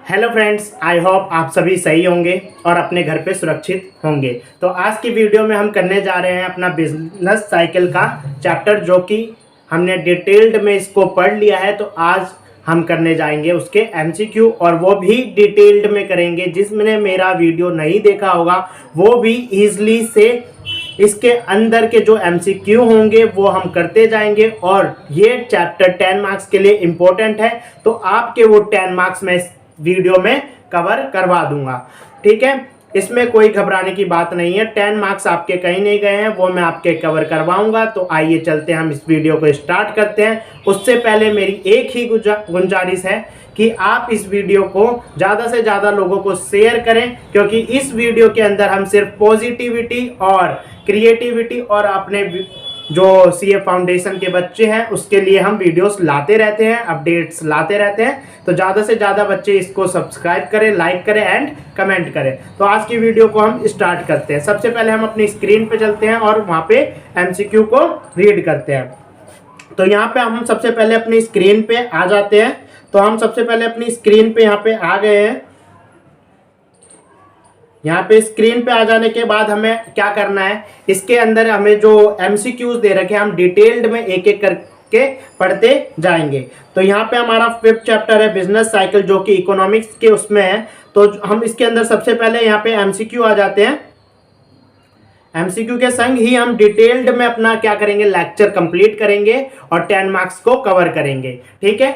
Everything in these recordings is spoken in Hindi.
हेलो फ्रेंड्स, आई होप आप सभी सही होंगे और अपने घर पे सुरक्षित होंगे। तो आज की वीडियो में हम करने जा रहे हैं अपना बिजनेस साइकिल का चैप्टर, जो कि हमने डिटेल्ड में इसको पढ़ लिया है। तो आज हम करने जाएंगे उसके एमसीक्यू, और वो भी डिटेल्ड में करेंगे। जिसने मेरा वीडियो नहीं देखा होगा वो भी ईजिली से इसके अंदर के जो एमसीक्यू होंगे वो हम करते जाएंगे। और ये चैप्टर 10 मार्क्स के लिए इम्पोर्टेंट है, तो आपके वो 10 मार्क्स में वीडियो में कवर करवा दूंगा। ठीक है, इसमें कोई घबराने की बात नहीं है। 10 मार्क्स आपके कहीं नहीं गए हैं, वो मैं आपके कवर करवाऊंगा। तो आइए चलते हैं, हम इस वीडियो को स्टार्ट करते हैं। उससे पहले मेरी एक ही गुजारिश है कि आप इस वीडियो को ज़्यादा से ज़्यादा लोगों को शेयर करें, क्योंकि इस वीडियो के अंदर हम सिर्फ पॉजिटिविटी और क्रिएटिविटी और अपने जो सीए फाउंडेशन के बच्चे हैं उसके लिए हम वीडियोस लाते रहते हैं, अपडेट्स लाते रहते हैं। तो ज़्यादा से ज़्यादा बच्चे इसको सब्सक्राइब करें, लाइक करें एंड कमेंट करें। तो आज की वीडियो को हम स्टार्ट करते हैं। सबसे पहले हम अपनी स्क्रीन पे चलते हैं और वहाँ पे एमसीक्यू को रीड करते हैं। तो यहाँ पे हम सबसे पहले अपनी स्क्रीन पे आ जाते हैं। तो हम सबसे पहले अपनी स्क्रीन पे यहाँ पे आ गए हैं। यहाँ पे स्क्रीन पे आ जाने के बाद हमें क्या करना है, इसके अंदर हमें जो एमसीक्यूज दे रखे हैं हम डिटेल्ड में एक एक करके पढ़ते जाएंगे। तो यहाँ पे हमारा 5th चैप्टर है बिजनेस साइकिल, जो कि इकोनॉमिक्स के उसमें है। तो हम इसके अंदर सबसे पहले यहाँ पे एमसीक्यू आ जाते हैं। एमसीक्यू के संग ही हम डिटेल्ड में अपना क्या करेंगे, लेक्चर कंप्लीट करेंगे और 10 मार्क्स को कवर करेंगे। ठीक है,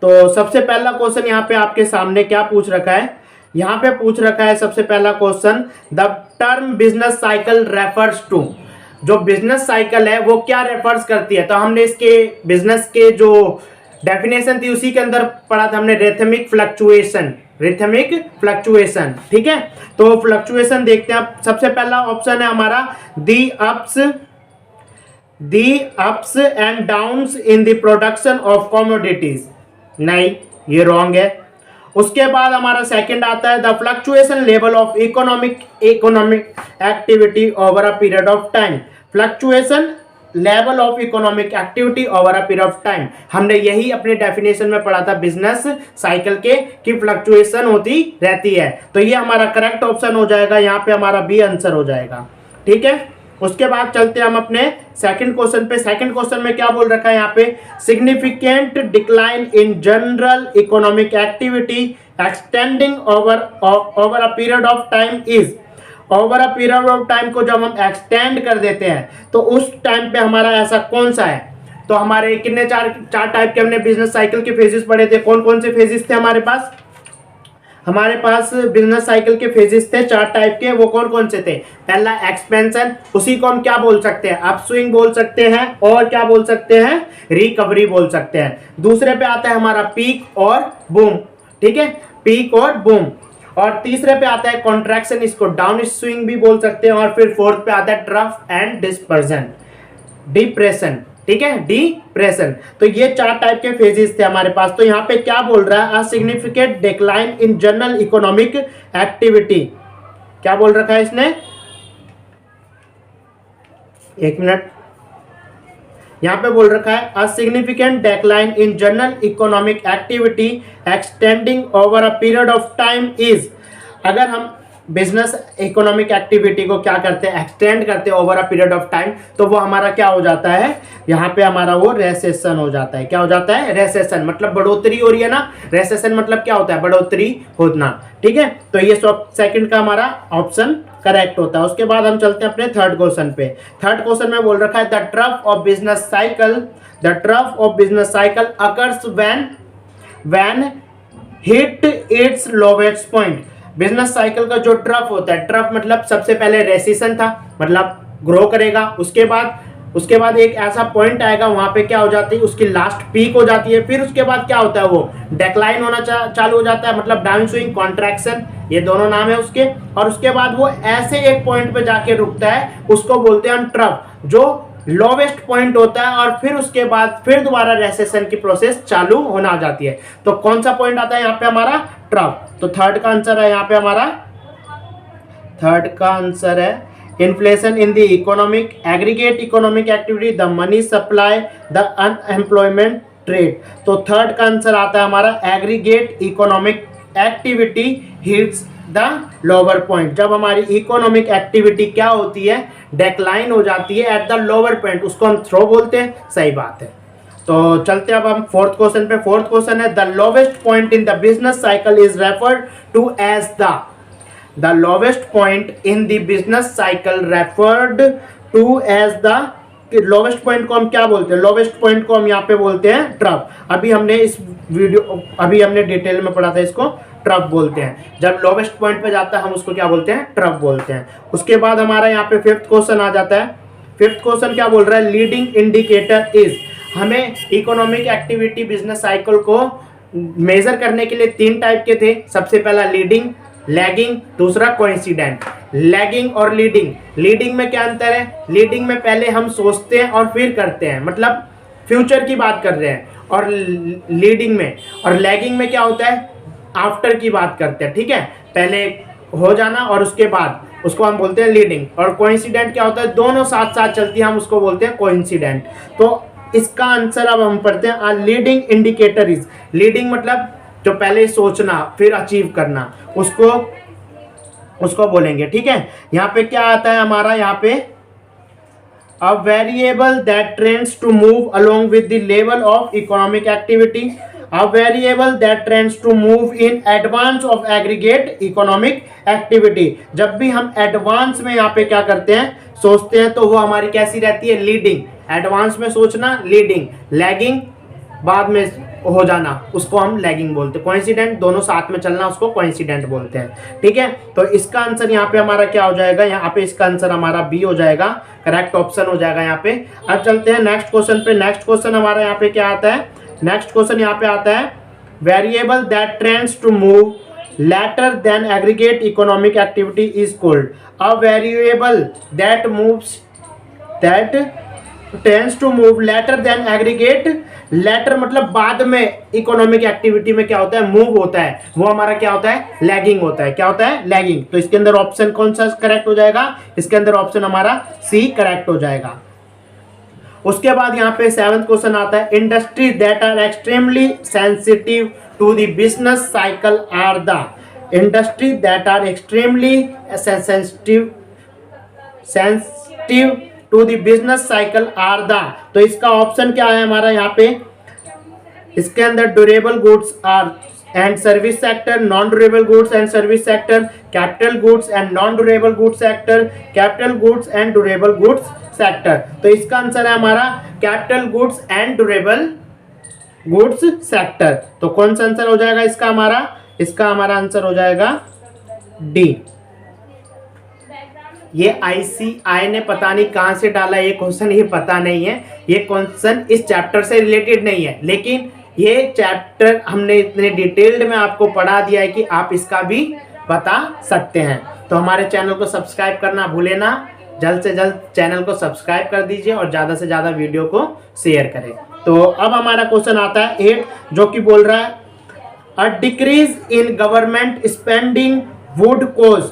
तो सबसे पहला क्वेश्चन यहाँ पे आपके सामने क्या पूछ रखा है, यहाँ पे पूछ रखा है सबसे पहला question, the term business cycle refers to. जो बिजनेस साइकिल है वो क्या रेफर्स करती है। तो हमने इसके बिजनेस के जो डेफिनेशन थी उसी के अंदर पढ़ा था हमने, रिथमिक फ्लक्चुएशन। रिथमिक फ्लक्चुएशन, ठीक है। तो फ्लक्चुएशन देखते हैं। सबसे पहला ऑप्शन है हमारा the ups and downs in the production of commodities. नहीं, ये रॉन्ग है। उसके बाद हमारा सेकंड आता है the fluctuation level of economic activity over a period of time. Fluctuation level of economic activity over a period of time, हमने यही अपने डेफिनेशन में पढ़ा था बिजनेस साइकिल के, कि फ्लक्चुएशन होती रहती है। तो ये हमारा करेक्ट ऑप्शन हो जाएगा, यहाँ पे हमारा बी आंसर हो जाएगा। ठीक है, उसके बाद चलते हैं हम अपने सेकंड क्वेश्चन पे। सेकंड क्वेश्चन में क्या बोल रखा है यहाँ पे, significant decline in general economic activity extending over a period of time is. Over a period of time को जब हम एक्सटेंड कर देते हैं तो उस टाइम पे हमारा ऐसा कौन सा है। तो हमारे कितने चार टाइप के हमने बिजनेस साइकिल के फेजेस पढ़े थे। कौन कौन से फेजेस थे हमारे पास, हमारे पास बिजनेस साइकिल के फेजेस थे 4 टाइप के। वो कौन कौन से थे, पहला एक्सपेंशन, उसी को हम क्या बोल सकते हैं, अपस्विंग बोल सकते हैं, और क्या बोल सकते हैं, रिकवरी बोल सकते हैं। दूसरे पे आता है हमारा पीक और बूम, ठीक है, पीक और बूम। और तीसरे पे आता है कॉन्ट्रैक्शन, इसको डाउन स्विंग भी बोल सकते हैं। और फिर फोर्थ पे आता है ट्रफ एंड डिप्रेशन, ठीक है, डिप्रेशन। तो ये 4 टाइप के फेजेस थे हमारे पास। तो यहाँ पे क्या बोल रहा है, a significant decline in general economic activity. क्या बोल रखा है इसने, एक मिनट, यहाँ पे बोल रखा है a significant decline in general economic activity extending over a period of time is. अगर हम बिजनेस इकोनॉमिक एक्टिविटी को क्या करते हैं, एक्सटेंड करते हैं over a period of time, तो वो हमारा क्या हो जाता है, यहाँ पे हमारा वो रेसेशन हो जाता है। क्या हो जाता है, रेसेशन, मतलब बढ़ोतरी हो रही है ना। रेसेशन मतलब क्या होता है, बढ़ोतरी होना। ठीक है, तो ये सेकंड का हमारा ऑप्शन करेक्ट होता है। उसके बाद हम चलते हैं अपने थर्ड क्वेश्चन पे। थर्ड क्वेश्चन में बोल रखा है the trough of business cycle occurs when hit it's lowest point. Business cycle का जो ट्रफ होता है, ट्रफ मतलब सबसे पहले रेसेशन था, मतलब ग्रो करेगा। उसके बाद एक ऐसा पॉइंट आएगा, वहां पे क्या हो जाती है, उसकी लास्ट पीक हो जाती है। फिर उसके बाद क्या होता है, वो डेक्लाइन होना चालू हो जाता है, मतलब डाउन स्विंग, कॉन्ट्रैक्शन, ये दोनों नाम है उसके। और उसके बाद वो ऐसे एक पॉइंट पे जाके रुकता है, उसको बोलते हैं हम ट्रफ, जो लोवेस्ट पॉइंट होता है। और फिर उसके बाद फिर दोबारा रेसेशन की प्रोसेस चालू होना आ जाती है। तो कौन सा पॉइंट आता है यहाँ पे हमारा, ट्रफ। तो थर्ड का आंसर है यहाँ पे हमारा, थर्ड का आंसर है inflation in the economic aggregate economic activity, the money supply, the unemployment trade. तो थर्ड का आंसर आता है हमारा aggregate economic activity hits the lower point, जब हमारी इकोनॉमिक एक्टिविटी क्या होती है, डेक्लाइन हो जाती है एट द लोअर पॉइंट, उसको हम थ्रो बोलते हैं। सही बात है। तो चलते अब हम फोर्थ क्वेश्चन पे। फोर्थ क्वेश्चन है the lowest point in the business cycle is referred to as the lowest point in the business cycle referred to as the lowest point को हम क्या बोलते हैं, लोवेस्ट पॉइंट को हम यहाँ पे बोलते हैं ट्रफ। अभी हमने डिटेल में पढ़ा था, इसको ट्रफ बोलते हैं। जब लोवेस्ट पॉइंट पे जाता है हम उसको क्या बोलते हैं, ट्रफ बोलते हैं। उसके बाद हमारा यहाँ पे फिफ्थ क्वेश्चन आ जाता है। फिफ्थ क्वेश्चन क्या बोल रहा है, लीडिंग इंडिकेटर इज। हमें इकोनॉमिक एक्टिविटी बिजनेस साइकिल को मेजर करने के लिए 3 टाइप के थे। सबसे पहला लीडिंग, लैगिंग, दूसरा कोइंसिडेंट। लैगिंग और लीडिंग, लीडिंग में क्या अंतर है, लीडिंग में पहले हम सोचते हैं और फिर करते हैं, मतलब फ्यूचर की बात कर रहे हैं, और लीडिंग में और लैगिंग में क्या होता है, आफ्टर की बात करते हैं। ठीक है, पहले हो जाना और उसके बाद, उसको हम बोलते हैं लीडिंग। और कोइंसिडेंट क्या होता है, दोनों साथ साथ चलती है, हम उसको बोलते हैं कोइंसिडेंट। तो इसका आंसर अब हम पढ़ते हैं। लीडिंग इंडिकेटर इज, लीडिंग मतलब जो पहले सोचना फिर अचीव करना, उसको बोलेंगे। ठीक है, यहाँ पे क्या आता है हमारा, यहाँ पे a variable that trends to move along with the level of economic activity, a variable that trends to move in advance of aggregate economic activity. जब भी हम एडवांस में यहाँ पे क्या करते हैं, सोचते हैं, तो वो हमारी कैसी रहती है, लीडिंग। एडवांस में सोचना लीडिंग, लैगिंग बाद में हो जाना उसको हम लैगिंग बोलते हैं। कोइंसिडेंट दोनों साथ में चलना उसको कोइंसिडेंट बोलते हैं। ठीक है, तो इसका आंसर यहाँ पे हमारा क्या हो जाएगा, यहाँ पे इसका आंसर हमारा बी हो जाएगा, करेक्ट ऑप्शन हो जाएगा यहाँ पे। अब चलते हैं नेक्स्ट क्वेश्चन पे। नेक्स्ट क्वेश्चन हमारा यहाँ पे क्या आता है, नेक्स्ट क्वेश्चन यहाँ पे आता है variable that trends to move later than aggregate economic activity is called a variable that tends to move later than aggregate। later मतलब बाद में इकोनॉमिक एक्टिविटी में क्या होता है, मूव होता है, वो हमारा क्या होता है, लैगिंग होता है। क्या होता है, लैगिंग। तो इसके अंदर ऑप्शन कौन सा करेक्ट हो जाएगा, इसके अंदर ऑप्शन हमारा सी करेक्ट हो जाएगा। उसके बाद यहाँ पे 7th क्वेश्चन आता है industry that are extremely sensitive to the business cycle are the. Industry that are extremely sensitive to the business cycle are the. तो इसका ऑप्शन क्या है हमारा यहाँ पे, इसके अंदर durable goods are and service sector, non durable goods and service sector, capital goods and non durable goods sector, capital goods and durable goods sector. तो इसका आंसर है हमारा capital goods and durable goods sector. तो कौन सा आंसर हो जाएगा इसका हमारा, इसका हमारा आंसर हो जाएगा डी। ये ICI ने पता नहीं कहां से डाला ये क्वेश्चन, ये पता नहीं है, ये क्वेश्चन इस चैप्टर से रिलेटेड नहीं है, लेकिन ये चैप्टर हमने इतने डिटेल्ड में आपको पढ़ा दिया है कि आप इसका भी बता सकते हैं। तो हमारे चैनल को सब्सक्राइब करना भूले ना, जल्द से जल्द चैनल को सब्सक्राइब कर दीजिए और ज़्यादा से ज़्यादा वीडियो को शेयर करें। तो अब हमारा क्वेश्चन आता है 8, जो कि बोल रहा है a decrease in government spending would cause.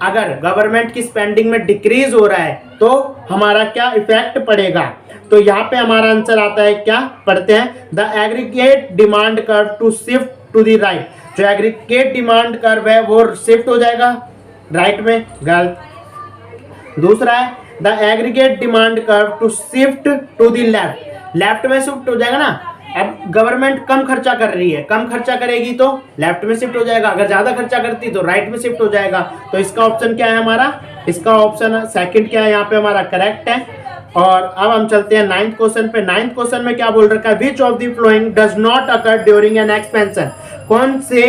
अगर गवर्नमेंट की स्पेंडिंग में डिक्रीज हो रहा है तो हमारा क्या इफेक्ट पड़ेगा। तो यहाँ पे हमारा आंसर आता है, क्या पढ़ते हैं, the aggregate demand curve to shift to the right. जो एग्रीगेट डिमांड कर्व है वो शिफ्ट हो जाएगा राइट में, गलत। दूसरा है the aggregate demand curve to shift to the left, left में शिफ्ट हो जाएगा ना। अब गवर्नमेंट कम खर्चा कर रही है, कम खर्चा करेगी तो लेफ्ट में शिफ्ट हो जाएगा, अगर ज्यादा खर्चा करती तो राइट में शिफ्ट हो जाएगा। तो इसका ऑप्शन क्या है हमारा, इसका ऑप्शन सेकंड क्या है यहाँ पे हमारा करेक्ट है। और अब हम चलते हैं 9th क्वेश्चन पे। 9th क्वेश्चन में क्या बोल रखा है, which of the following does not occur during an expansion. कौन से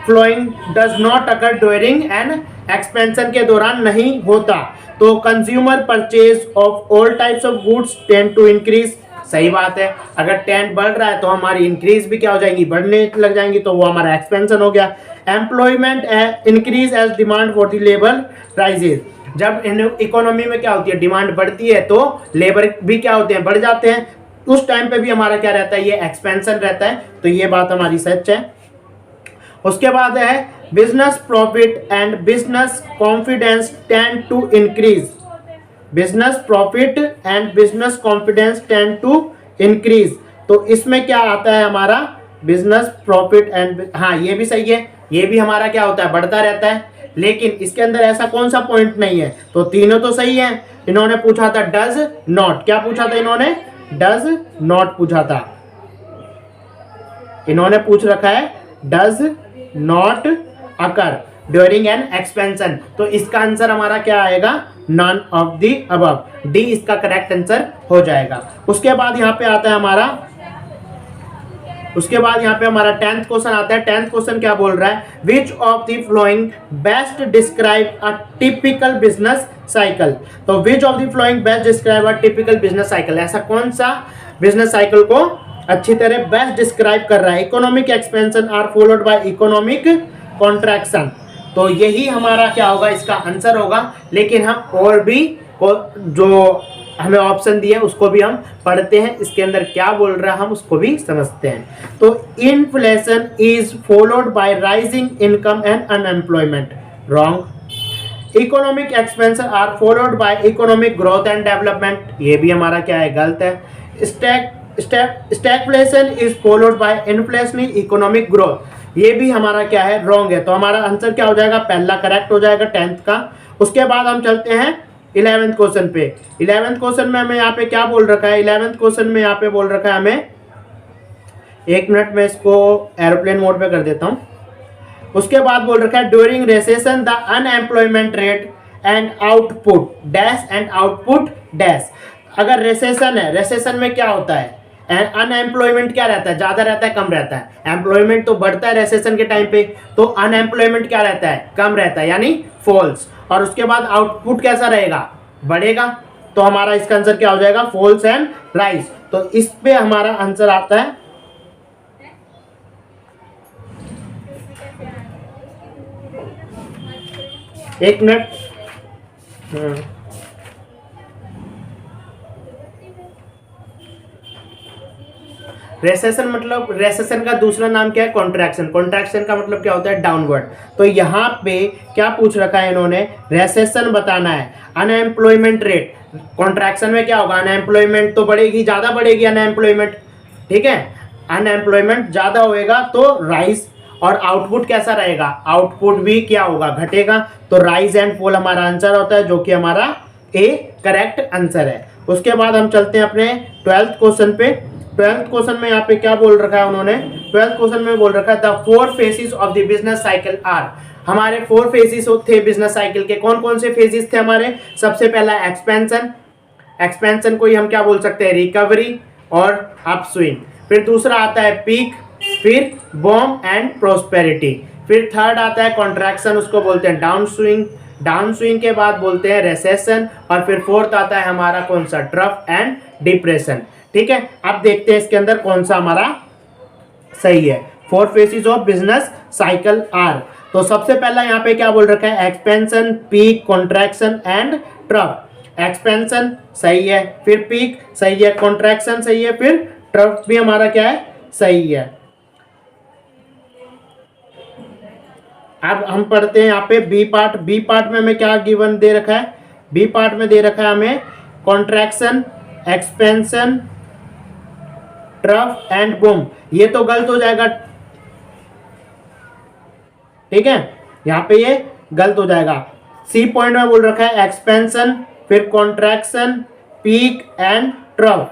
following does not occur during an expansion के दौरान नहीं होता। तो consumer purchase of all types of goods tend to increase. सही बात है, अगर टेंड बढ़ रहा है तो हमारी इंक्रीज भी क्या हो जाएंगी, बढ़ने लग जाएंगी, तो वो हमारा एक्सपेंशन हो गया। Employment increase as demand for the labour prices. जब इकोनॉमी में क्या होती है, डिमांड बढ़ती है तो लेबर भी क्या होते हैं, बढ़ जाते हैं, उस टाइम पे भी हमारा क्या रहता है, ये एक्सपेंशन रहता है। तो ये बात हमारी सच है। उसके बाद है business profit and business confidence tend to increase. Business profit and business confidence tend to increase. तो इसमें क्या आता है हमारा, बिजनेस प्रॉफिट एंड, हाँ ये भी सही है, ये भी हमारा क्या होता है, बढ़ता रहता है। लेकिन इसके अंदर ऐसा कौन सा पॉइंट नहीं है, तो तीनों तो सही है। इन्होंने पूछा था डज नॉट, क्या पूछा था इन्होंने, डज नॉट पूछा था। इन्होंने पूछ रखा है does not occur during an expansion, तो इसका आंसर हमारा क्या आएगा, none of the above, D इसका करेक्ट आंसर हो जाएगा। उसके बाद यहाँ पे आता है हमारा, उसके बाद यहाँ पे हमारा 10th क्वेश्चन आता है। 10th क्वेश्चन क्या बोल रहा है, which of the following best describe a typical business cycle, तो which of the following best describe a typical business cycle, ऐसा कौन सा बिजनेस साइकिल को अच्छी तरह बेस्ट डिस्क्राइब कर रहा है। Economic expansion are followed by economic contraction, तो यही हमारा क्या होगा, इसका आंसर होगा। लेकिन हम और भी जो हमें ऑप्शन दिए उसको भी हम पढ़ते हैं, इसके अंदर क्या बोल रहा है हम उसको भी समझते हैं। तो inflation is followed by rising income and unemployment, wrong. Economic expansion are followed by economic growth and development, ये भी हमारा क्या है, गलत है। Stagflation is followed by inflationary economic growth, ये भी हमारा क्या है, रॉन्ग है। तो हमारा आंसर क्या हो जाएगा, पहला करेक्ट हो जाएगा 10th का। उसके बाद हम चलते हैं 11th क्वेश्चन पे। 11th क्वेश्चन में हमें यहाँ पे क्या बोल रखा है, 11th क्वेश्चन में यहाँ पे बोल रखा है हमें, एक मिनट में इसको एरोप्लेन मोड पे कर देता हूँ। उसके बाद बोल रखा है during recession the unemployment rate and output dash and output dash. अगर रिसेशन है, रिसेशन में क्या होता है, अनएम्प्लॉयमेंट क्या रहता है, ज्यादा रहता है कम रहता है, एम्प्लॉयमेंट तो बढ़ता है रिसेशन के टाइम पे, तो अनएम्प्लॉयमेंट क्या रहता है, कम रहता है, यानी फॉल्स। और उसके बाद आउटपुट कैसा रहेगा, बढ़ेगा, तो हमारा इसका आंसर क्या हो जाएगा, फॉल्स एंड राइज। तो इस पे हमारा आंसर आता है, एक मिनट, रेसेशन मतलब, रेसेशन का दूसरा नाम क्या है, कॉन्ट्रैक्शन। कॉन्ट्रैक्शन का मतलब क्या होता है, डाउनवर्ड। तो यहाँ पे क्या पूछ रखा है इन्होंने, रेसेशन बताना है। अनएम्प्लॉयमेंट रेट, कॉन्ट्रैक्शन में क्या होगा, अनएम्प्लॉयमेंट तो बढ़ेगी, ज़्यादा बढ़ेगी अनएम्प्लॉयमेंट, ठीक है, अनएम्प्लॉयमेंट ज़्यादा होएगा तो राइज। और आउटपुट कैसा रहेगा, आउटपुट भी क्या होगा, घटेगा। तो राइज एंड फॉल हमारा आंसर होता है, जो कि हमारा ए करेक्ट आंसर है। उसके बाद हम चलते हैं अपने 12th क्वेश्चन पे। 12th क्वेश्चन में यहाँ पे क्या बोल रखा है उन्होंने, 12th क्वेश्चन में बोल रखा है the 4 phases of the business cycle are, हमारे 4 फेजेस थे बिजनेस साइकिल के। कौन कौन से फेजेस थे हमारे, सबसे पहला एक्सपेंशन, एक्सपेंशन को ही हम क्या बोल सकते हैं, रिकवरी और अपस्विंग। फिर दूसरा आता है पीक, फिर बॉम एंड प्रोस्पेरिटी। फिर थर्ड आता है कॉन्ट्रैक्शन, उसको बोलते हैं डाउन स्विंग। डाउन स्विंग के बाद बोलते हैं रेसेशन। और फिर फोर्थ आता है हमारा कौन सा, ट्रफ एंड डिप्रेशन। ठीक है, अब देखते हैं इसके अंदर कौन सा हमारा सही है। 4 phases of business cycle are, तो सबसे पहला यहाँ पे क्या बोल रखा है, expansion, peak, contraction and trough. Expansion सही है, फिर पीक सही है, कॉन्ट्रैक्शन सही है, फिर ट्रफ भी हमारा क्या है, सही है। अब हम पढ़ते हैं यहाँ पे बी पार्ट। बी पार्ट में हमें क्या गिवन दे रखा है, बी पार्ट में दे रखा है हमें contraction, expansion, trough and boom. ये तो गलत हो जाएगा, ठीक है, यहाँ पे ये गलत हो जाएगा। सी पॉइंट में बोल रखा है एक्सपेंशन, फिर कॉन्ट्रैक्शन, पीक एंड ट्रफ।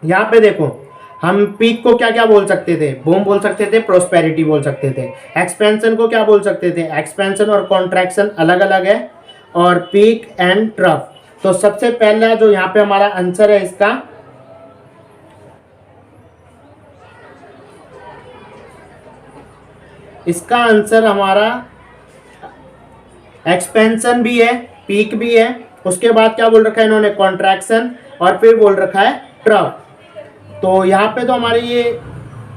यहाँ पे देखो, हम पीक को क्या क्या बोल सकते थे, बूम बोल सकते थे, प्रोस्पेरिटी बोल सकते थे। एक्सपेंशन को क्या बोल सकते थे, एक्सपेंशन और कॉन्ट्रैक्शन अलग अलग है, और पीक एंड ट्रफ। तो सबसे पहला जो यहाँ पे हमारा आंसर है इसका, इसका आंसर हमारा एक्सपेंशन भी है, पीक भी है, उसके बाद क्या बोल रखा है इन्होंने, कॉन्ट्रैक्शन, और फिर बोल रखा है ट्रफ। तो यहाँ पे तो हमारे ये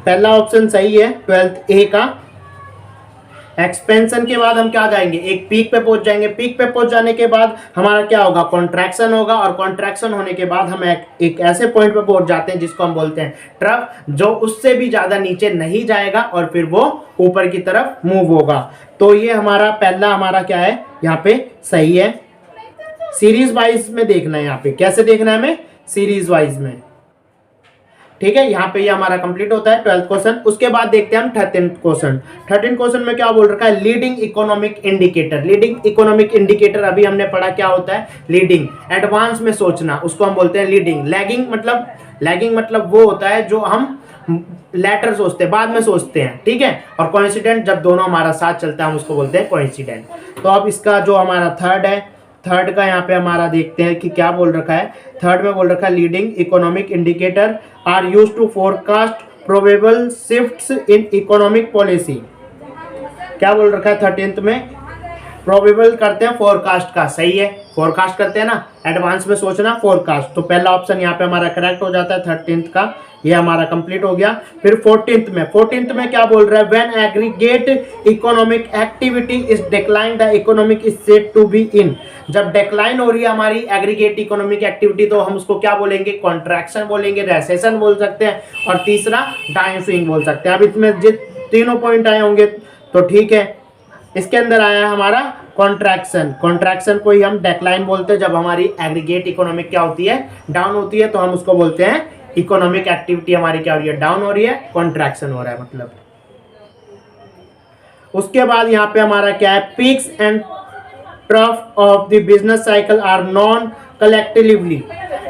पहला ऑप्शन सही है, 12th ए का। एक्सपेंशन के बाद हम क्या जाएंगे, एक पीक पे पहुंच जाएंगे। पीक पे पहुंच जाने के बाद हमारा क्या होगा, कॉन्ट्रैक्शन होगा, और कॉन्ट्रैक्शन होने के बाद हम एक ऐसे पॉइंट पे पहुंच जाते हैं जिसको हम बोलते हैं ट्रफ, जो उससे भी ज़्यादा नीचे नहीं जाएगा और फिर वो ऊपर की तरफ मूव होगा। तो ये हमारा पहला हमारा क्या है, यहाँ पे सही है। सीरीज वाइज में देखना है, यहाँ पे कैसे देखना है हमें, सीरीज वाइज में। ठीक है, यहाँ पे ये हमारा कंप्लीट होता है 12th क्वेश्चन। उसके बाद देखते हैं हम 13th क्वेश्चन। 13th क्वेश्चन में क्या बोल रखा है, leading economic indicator. Leading economic indicator अभी हमने पढ़ा क्या होता है, लीडिंग, एडवांस में सोचना उसको हम बोलते हैं लीडिंग। लैगिंग मतलब वो होता है जो हम लेटर सोचते हैं, बाद में सोचते हैं, ठीक है। और कोइंसिडेंट जब दोनों हमारा साथ चलता है हम उसको बोलते हैं कोइंसिडेंट। तो अब इसका जो हमारा थर्ड है, थर्ड का यहाँ पे हमारा देखते हैं कि क्या बोल रखा है। थर्ड में बोल रखा है leading economic indicator are used to forecast probable shifts in economic policy. क्या बोल रखा है 13th में, प्रोबेबल करते हैं फोरकास्ट का, सही है, फोरकास्ट करते हैं ना, एडवांस में सोचना फोरकास्ट। तो पहला ऑप्शन यहाँ पे हमारा करेक्ट हो जाता है 13th का, ये हमारा कंप्लीट हो गया। फिर 14th में क्या बोल रहा है, when aggregate economic activity is decline the economic is said to be in. जब डिक्लाइन हो रही है हमारी एग्रीगेट इकोनॉमिक एक्टिविटी तो हम उसको क्या बोलेंगे, कॉन्ट्रैक्शन बोलेंगे, रेसेशन बोल सकते हैं, और तीसरा डाउनस्विंग बोल सकते हैं। अब इसमें तीनों पॉइंट आए होंगे तो ठीक है। इसके अंदर आया है हमारा कॉन्ट्रैक्शन। कॉन्ट्रैक्शन को ही हम डेक्लाइन बोलते हैं। जब हमारी एग्रीगेट इकोनॉमिक क्या होती है, डाउन होती है, तो हम उसको बोलते हैं इकोनॉमिक एक्टिविटी हमारी क्या हो रही है, डाउन हो रही है, कॉन्ट्रैक्शन हो रहा है मतलब। उसके बाद यहाँ पे हमारा क्या है, peaks and trough of the business cycle are known collectively.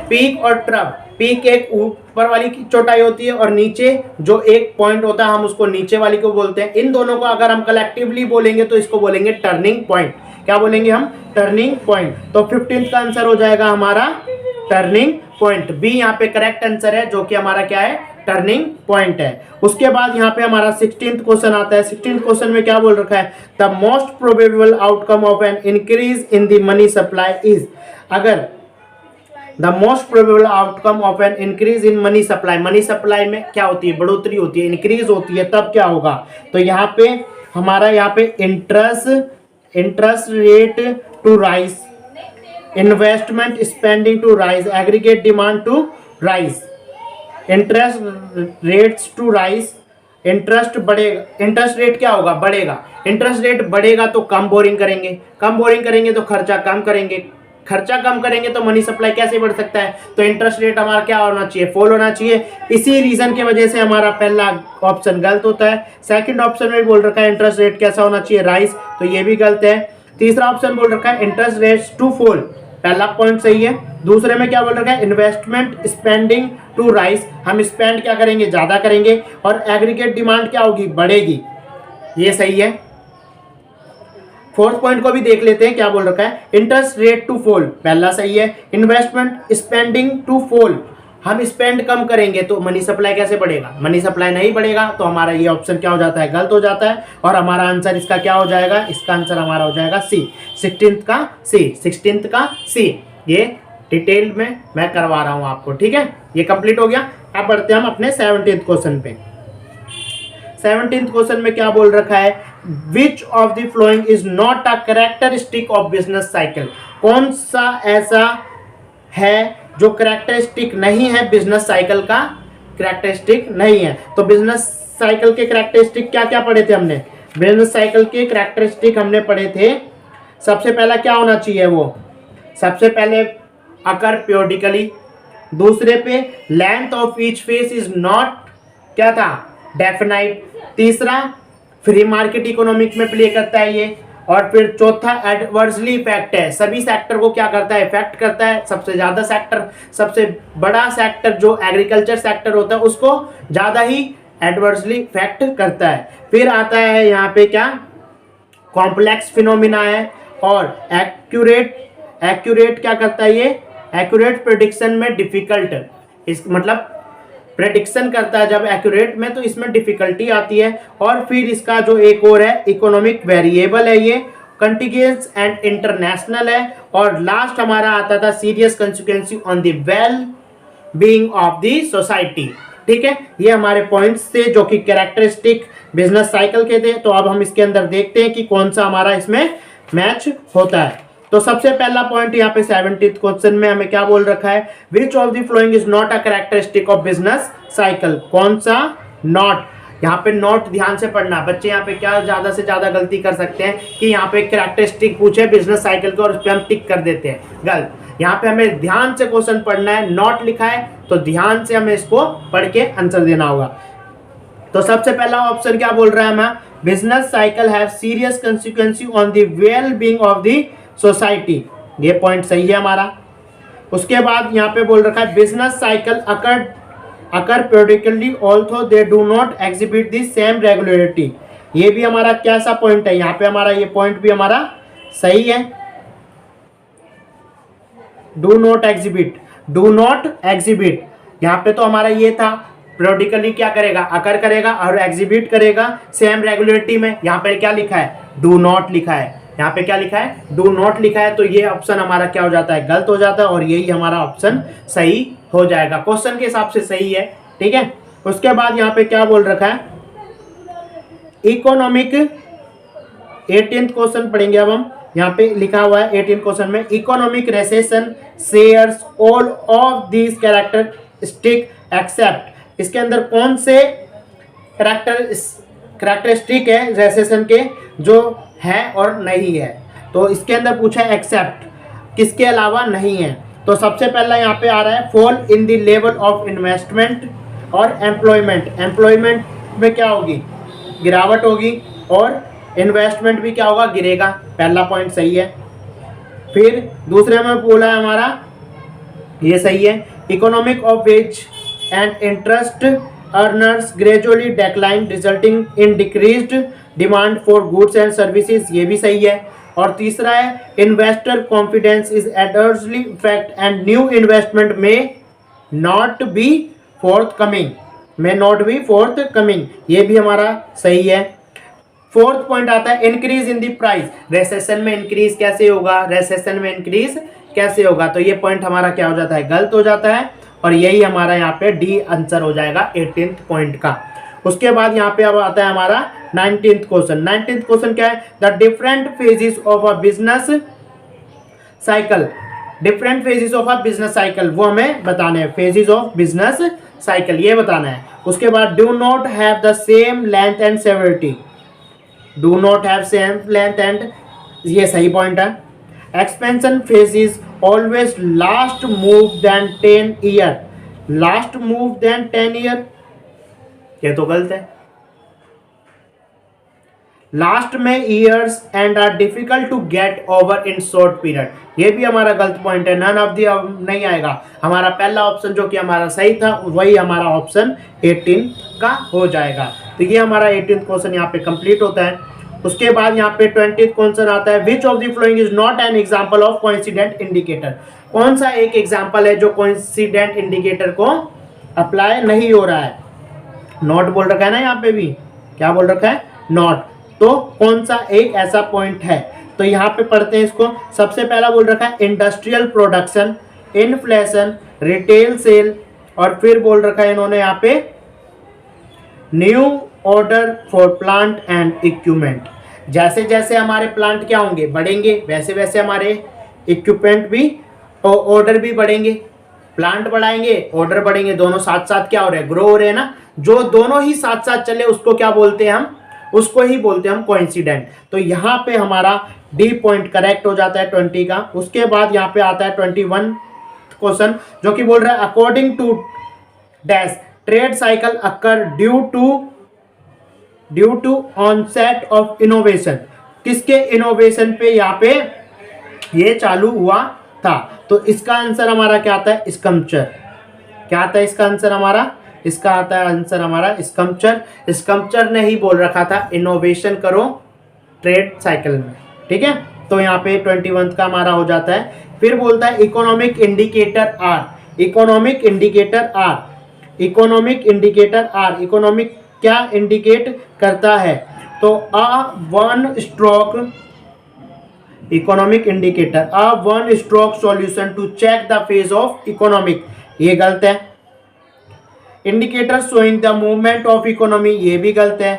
Peak और ट्रफ, पीक एक ऊपर वाली की चौटाई होती है और नीचे जो एक पॉइंट होता है हम उसको नीचे वाली को बोलते हैं। इन दोनों को अगर हम कलेक्टिवली बोलेंगे तो इसको बोलेंगे टर्निंग पॉइंट। क्या बोलेंगे हम, टर्निंग पॉइंट। तो 15th का आंसर हो जाएगा हमारा टर्निंग पॉइंट। बी यहाँ पे करेक्ट आंसर है, जो कि हमारा क्या है, टर्निंग पॉइंट है। उसके बाद यहाँ पे हमारा 16th क्वेश्चन आता है। 16th क्वेश्चन में क्या बोल रखा है, the most probable outcome of an increase in the money supply is. अगर the most probable outcome of an increase in money supply में क्या होती है, बढ़ोतरी होती है, इंक्रीज होती है, तब क्या होगा। तो यहाँ पे हमारा यहाँ पे interest rate to rise, investment spending to rise, aggregate demand to rise, interest rates to rise, interest बढ़ेगा, इंटरेस्ट रेट क्या होगा, बढ़ेगा। इंटरेस्ट रेट बढ़ेगा तो कम बोरिंग करेंगे तो खर्चा कम करेंगे तो मनी सप्लाई कैसे बढ़ सकता है। तो इंटरेस्ट रेट हमारा क्या होना चाहिए, फॉल होना चाहिए। इसी रीजन की वजह से हमारा पहला ऑप्शन गलत होता है। सेकंड ऑप्शन में बोल रखा है इंटरेस्ट रेट कैसा होना चाहिए, राइज, तो ये भी गलत है। तीसरा ऑप्शन बोल रखा है इंटरेस्ट रेट्स टू फॉल, पहला पॉइंट सही है। दूसरे में क्या बोल रखा है, इन्वेस्टमेंट स्पेंडिंग टू राइज, हम स्पेंड क्या करेंगे, ज्यादा करेंगे, और एग्रीगेट डिमांड क्या होगी, बढ़ेगी, ये सही है। फोर्थ पॉइंट को भी देख लेते हैं, क्या बोल रखा है, इंटरेस्ट रेट टू फॉल, पहला सही है। इन्वेस्टमेंट स्पेंडिंग टू फॉल, हम स्पेंड कम करेंगे तो मनी सप्लाई कैसे बढ़ेगा, मनी सप्लाई नहीं बढ़ेगा, तो हमारा ये ऑप्शन क्या हो जाता है, गलत हो जाता है। और हमारा आंसर इसका क्या हो जाएगा, इसका आंसर हमारा हो जाएगा सी, 16th का सी। ये डिटेल में मैं करवा रहा हूं आपको, ठीक है। ये कंप्लीट हो गया। अब बढ़ते हैं हम अपने 17th क्वेश्चन पे। 17th क्वेश्चन में क्या बोल रखा है, which of the following is not a characteristic of business cycle. कौन सा ऐसा है जो कैरेक्टरिस्टिक नहीं है, बिजनेस साइकिल का कैरेक्टरिस्टिक नहीं है। तो बिजनेस साइकिल के कैरेक्टरिस्टिक क्या क्या पढ़े थे हमने, बिजनेस साइकिल के कैरेक्टरिस्टिक हमने पढ़े थे। सबसे पहला क्या होना चाहिए, वो सबसे पहले अकर पीरियडिकली, दूसरे पे length of each phase is not क्या था, डेफिनाइट, तीसरा फ्री मार्केट इकोनॉमिक में प्ले करता है ये, और फिर चौथा एडवर्सली इफेक्ट है, सभी सेक्टर को क्या करता है, इफेक्ट करता है। सबसे ज्यादा सेक्टर, सबसे बड़ा सेक्टर जो एग्रीकल्चर सेक्टर होता है उसको ज्यादा ही एडवर्सली इफेक्ट करता है। फिर आता है यहाँ पे क्या, कॉम्प्लेक्स फिनोमिना है, और एक्यूरेट क्या करता है ये, एक्यूरेट प्रेडिक्शन में डिफिकल्ट, इस मतलब प्रेडिक्शन करता है जब एक्यूरेट में, तो इसमें डिफिकल्टी आती है। और फिर इसका जो एक और है, इकोनॉमिक वेरिएबल है, ये कंटिगियस एंड इंटरनेशनल है। और लास्ट हमारा आता था serious consequences on the well being of the society, ठीक है। ये हमारे पॉइंट्स थे जो कि कैरेक्टरिस्टिक बिजनेस साइकिल के थे। तो अब हम इसके अंदर देखते हैं कि कौन सा हमारा इसमें मैच होता है। तो सबसे पहला पॉइंट यहाँ पे 17th क्वेश्चन में हमें क्या बोल रखा है, which of the following is not a characteristic of business cycle. कौन सा नॉट, यहाँ पे नोट ध्यान से पढ़ना। बच्चे यहाँ पे क्या ज़्यादा से ज़्यादा गलती कर सकते हैं कि यहाँ पे कैरेक्टरिस्टिक पूछे बिजनेस साइकिल को और उस पर हम टिक कर देते हैं, गलत। यहाँ पे हमें ध्यान से क्वेश्चन पढ़ना है, नोट लिखा है तो ध्यान से हमें इसको पढ़ के आंसर देना होगा। तो सबसे पहला ऑप्शन क्या बोल रहा है हमें, business cycle have serious consequences on the well being of the society, ये पॉइंट सही है हमारा। उसके बाद यहाँ पे बोल रखा है business cycle occur periodically although they do not exhibit the same regularity, ये भी हमारा क्या सा पॉइंट है, यहाँ पे हमारा ये पॉइंट भी हमारा सही है। डू नॉट एग्जिबिट यहाँ पे तो हमारा ये था, periodically क्या करेगा, अकर करेगा और एग्जिबिट करेगा सेम रेगुलरिटी में। यहाँ पे क्या लिखा है, डू नॉट लिखा है, यहाँ पे क्या लिखा है, डू नॉट लिखा है। तो ये ऑप्शन हमारा क्या हो जाता है, गलत हो जाता है और यही हमारा ऑप्शन सही हो जाएगा, क्वेश्चन के हिसाब से सही है, ठीक है। उसके बाद यहाँ पे क्या बोल रखा है, इकोनॉमिक 18th क्वेश्चन पढ़ेंगे अब हम। यहाँ पे लिखा हुआ है 18th क्वेश्चन में, economic recession shares all of these characteristic except, इसके अंदर कौन से कैरेक्टरिस्टिक है रेसेशन के जो है और नहीं है, तो इसके अंदर पूछा है एक्सेप्ट, किसके अलावा नहीं है। तो सबसे पहला यहाँ पे आ रहा है fall in the level of investment और एम्प्लॉयमेंट में क्या होगी, गिरावट होगी और इन्वेस्टमेंट भी क्या होगा, गिरेगा, पहला पॉइंट सही है। फिर दूसरे में बोला है हमारा, ये सही है, economic of ways and interest earners gradually decline resulting in decreased demand for goods and services, ये भी सही है। और तीसरा है investor confidence is adversely effect and new investment में नॉट बी फोर्थ कमिंग, ये भी हमारा सही है। फोर्थ पॉइंट आता है increase in the price, recession में इंक्रीज कैसे होगा, तो ये पॉइंट हमारा क्या हो जाता है, गलत हो जाता है और यही हमारा यहाँ पे डी आंसर हो जाएगा 18th पॉइंट का। उसके बाद यहाँ पे अब आता है हमारा 19th क्वेश्चन क्या है, the different phases of a business cycle, वो हमें बताने हैं, फेजेस ऑफ बिजनेस साइकिल ये बताना है। उसके बाद do not have the same length and severity, ये सही पॉइंट है। Expansion phases always last move than 10 year, ये तो गलत है। लास्ट में years and are difficult to get over in short period, ये भी हमारा गलत पॉइंट है, नन ऑफ दी नहीं आएगा। हमारा पहला ऑप्शन जो कि हमारा सही था वही हमारा ऑप्शन 18 का हो जाएगा। तो ये हमारा 18th क्वेश्चन यहाँ पे कंप्लीट होता है। उसके बाद यहाँ पे 20th क्वेश्चन आता है, which of the following is not an example of coincident indicator, कौन सा एक एग्जाम्पल है जो कोइंसिडेंट इंडिकेटर को अप्लाई नहीं हो रहा है। नॉट बोल रखा है ना, यहाँ पे भी क्या बोल रखा है, नॉट, तो कौन सा एक ऐसा पॉइंट है। तो यहाँ पे पढ़ते हैं इसको। सबसे पहला बोल रखा है industrial production, inflation, retail sale और फिर बोल रखा है इन्होंने यहाँ पे new order for plant and equipment. जैसे जैसे हमारे प्लांट क्या होंगे, बढ़ेंगे, वैसे वैसे हमारे इक्विपमेंट भी ऑर्डर भी बढ़ेंगे। प्लांट बढ़ाएंगे, ऑर्डर बढ़ेंगे, दोनों साथ साथ क्या हो रहे हैं, ग्रो हो रहे हैं ना। जो दोनों ही साथ साथ चले उसको क्या बोलते हैं हम, उसको ही बोलते हैं हम कोइंसिडेंट। तो यहाँ पे हमारा डी पॉइंट करेक्ट हो जाता है 20 का। उसके बाद यहाँ पे आता है 21 क्वेश्चन जो कि बोल रहा है according to dash trade cycle occur due to onset of innovation, किसके इनोवेशन पे यहाँ पे ये चालू हुआ था। तो इसका आंसर हमारा क्या आता है, स्कल्पचर। क्या आता है इसका आंसर हमारा, इसका आता है आंसर हमारा स्कल्पचर। स्कल्पचर ने ही बोल रखा था इनोवेशन करो ट्रेड साइकिल में, ठीक है। तो यहाँ पे 21 का हमारा हो जाता है। फिर बोलता है economic indicator are, economic economic क्या इंडिकेट करता है, तो one stroke economic indicator, one stroke solution to check the phase of economic, ये गलत है। Indicator showing the movement of economy, ये भी गलत है।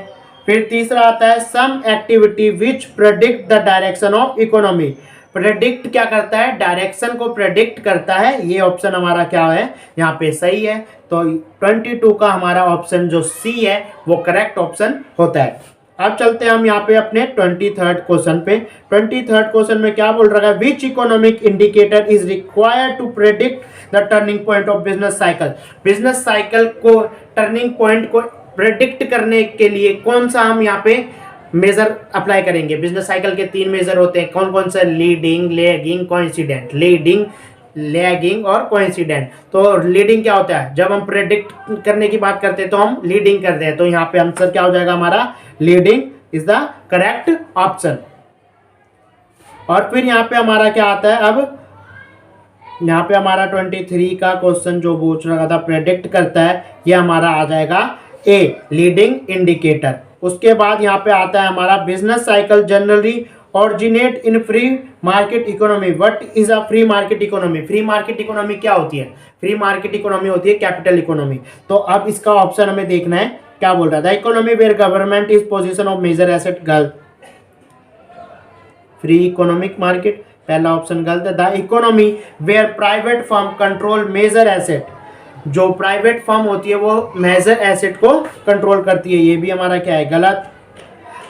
फिर तीसरा आता है some activity which predict the direction of economy, predict क्या करता है, डायरेक्शन को प्रेडिक्ट करता है। ये ऑप्शन हमारा क्या है यहाँ पे सही है। तो 22 का हमारा ऑप्शन जो सी है वो करेक्ट ऑप्शन होता है। अब चलते हैं हम यहाँ पे अपने 23rd क्वेश्चन पे। 23rd क्वेश्चन में क्या बोल रहा है, which economic indicator is required to predict the turning point of business cycle. Business cycle को टर्निंग पॉइंट को प्रेडिक्ट करने के लिए कौन सा हम यहाँ पे मेजर अप्लाई करेंगे। बिजनेस साइकिल के 3 मेजर होते हैं, कौन कौन सा, leading, lagging, coincident. Leading, lagging और कोइंसिडेंट। तो लीडिंग क्या होता है, जब हम प्रेडिक्ट करने की बात करते हैं तो हम लीडिंग करते हैं। तो यहाँ पे आंसर क्या हो जाएगा हमारा, leading is the correct option. और फिर यहाँ पे हमारा क्या आता है, अब यहाँ पे हमारा 23 का क्वेश्चन जो पूछ रहा था प्रेडिक्ट करता है, ये हमारा आ जाएगा ए, लीडिंग इंडिकेटर। उसके बाद यहाँ पे आता है हमारा business cycle generally originate in free market economy. What is a free market economy. Free market economy क्या होती है, फ्री मार्केट इकोनॉमी होती है कैपिटल इकोनॉमी। तो अब इसका ऑप्शन हमें देखना है क्या बोल रहा था, economy where government is position of major asset. गलत, फ्री इकोनॉमिक मार्केट पहला ऑप्शन गलत है। The economy where private firm control major asset. जो प्राइवेट फर्म होती है वो मेजर एसेट को कंट्रोल करती है, ये भी हमारा क्या है, गलत।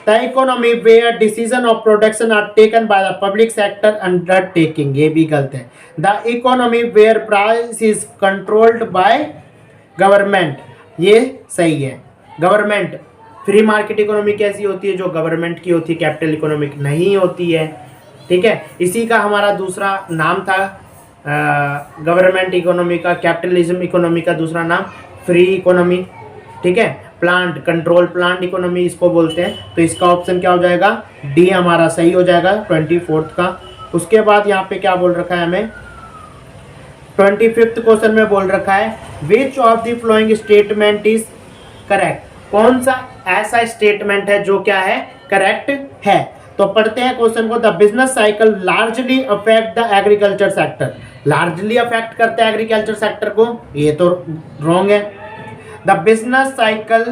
The economy where decision of production are taken by the public sector undertaking, ये भी गलत है। The economy where price is controlled by government, ये सही है। गवर्नमेंट, फ्री मार्केट इकोनॉमी कैसी होती है, जो गवर्नमेंट की होती है, कैपिटल इकोनॉमिक नहीं होती है। ठीक है, इसी का हमारा दूसरा नाम था गवर्नमेंट इकोनॉमी का, कैपिटलिज्म इकोनॉमी का दूसरा नाम फ्री इकोनॉमी। ठीक है, प्लांट कंट्रोल प्लांट इकोनॉमी इसको बोलते हैं। तो इसका ऑप्शन क्या हो जाएगा, डी हमारा सही हो जाएगा 24th का। उसके बाद यहाँ पे क्या बोल रखा है हमें, 25th क्वेश्चन में बोल रखा है which of the following statement is correct. कौन सा ऐसा स्टेटमेंट है जो क्या है, करेक्ट है। तो पढ़ते हैं क्वेश्चन को। The business cycle largely affect the agriculture sector. Largely affect करता है एग्रीकल्चर सेक्टर को, ये तो रॉन्ग है। The business cycle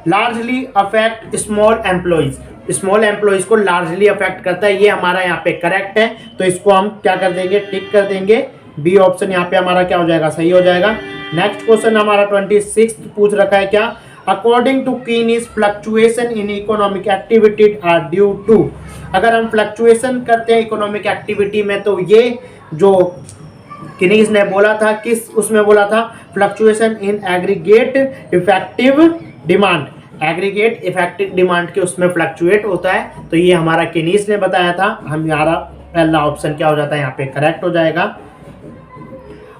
largely affect small employees. Small employees को लार्जली अफेक्ट करता है, ये हमारा यहाँ पे करेक्ट है। तो इसको हम क्या कर देंगे, टिक कर देंगे। बी ऑप्शन यहाँ पे हमारा क्या हो जाएगा, सही हो जाएगा। नेक्स्ट क्वेश्चन हमारा 26 पूछ रखा है क्या, according to Keynes fluctuation in economic activity are due to. अगर हम फ्लक्चुएशन करते हैं इकोनॉमिक एक्टिविटी में, तो ये जो कीनीज ने बोला था, किस उसमें बोला था, fluctuation in aggregate effective demand. Aggregate effective demand के उसमें फ्लक्चुएट होता है। तो ये हमारा कीनीज ने बताया था। हमारा पहला ऑप्शन क्या हो जाता है यहाँ पे, करेक्ट हो जाएगा।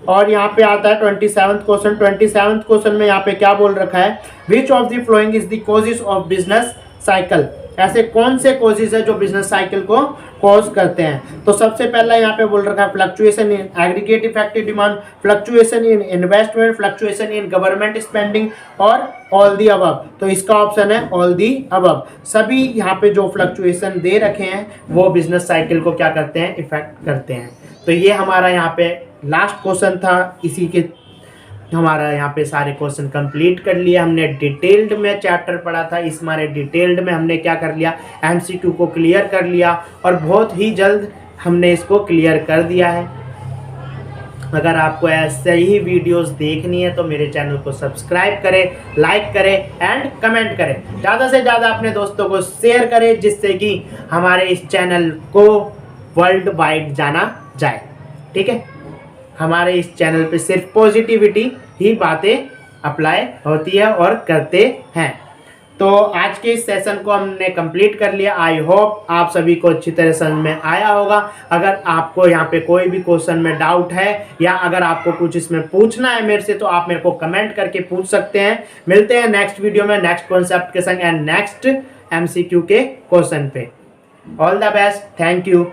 और यहाँ पे आता है 27th क्वेश्चन। 27th क्वेश्चन में यहाँ पे क्या बोल रखा है, which of the following is the causes of business cycle. ऐसे कौन से कॉजेज है जो बिजनेस साइकिल को कॉज करते हैं। तो सबसे पहला यहाँ पे बोल रखा है fluctuation in aggregate effective demand, fluctuation in investment, fluctuation in government spending और ऑल दी अबव। तो इसका ऑप्शन है ऑल दी अबव। सभी यहाँ पे जो फ्लक्चुएशन दे रखे हैं वो बिजनेस साइकिल को क्या करते हैं, इफेक्ट करते हैं। तो ये हमारा यहाँ पे लास्ट क्वेश्चन था। इसी के हमारा यहाँ पे सारे क्वेश्चन कंप्लीट कर लिया हमने। डिटेल्ड में चैप्टर पढ़ा था, इस हमारे डिटेल्ड में हमने क्या कर लिया, एमसीक्यू को क्लियर कर लिया और बहुत ही जल्द हमने इसको क्लियर कर दिया है। अगर आपको ऐसे ही वीडियोस देखनी है तो मेरे चैनल को सब्सक्राइब करें, लाइक करें एंड कमेंट करें। ज़्यादा से ज़्यादा अपने दोस्तों को शेयर करें, जिससे कि हमारे इस चैनल को वर्ल्ड वाइड जाना जाए। ठीक है, हमारे इस चैनल पे सिर्फ पॉजिटिविटी ही बातें अप्लाई होती है और करते हैं। तो आज के इस सेशन को हमने कंप्लीट कर लिया। आई होप आप सभी को अच्छी तरह समझ में आया होगा। अगर आपको यहाँ पे कोई भी क्वेश्चन में डाउट है या अगर आपको कुछ इसमें पूछना है मेरे से, तो आप मेरे को कमेंट करके पूछ सकते हैं। मिलते हैं नेक्स्ट वीडियो में नेक्स्ट कॉन्सेप्ट के संग एंड नेक्स्ट एमसीक्यू के क्वेश्चन पे। All the best, thank you.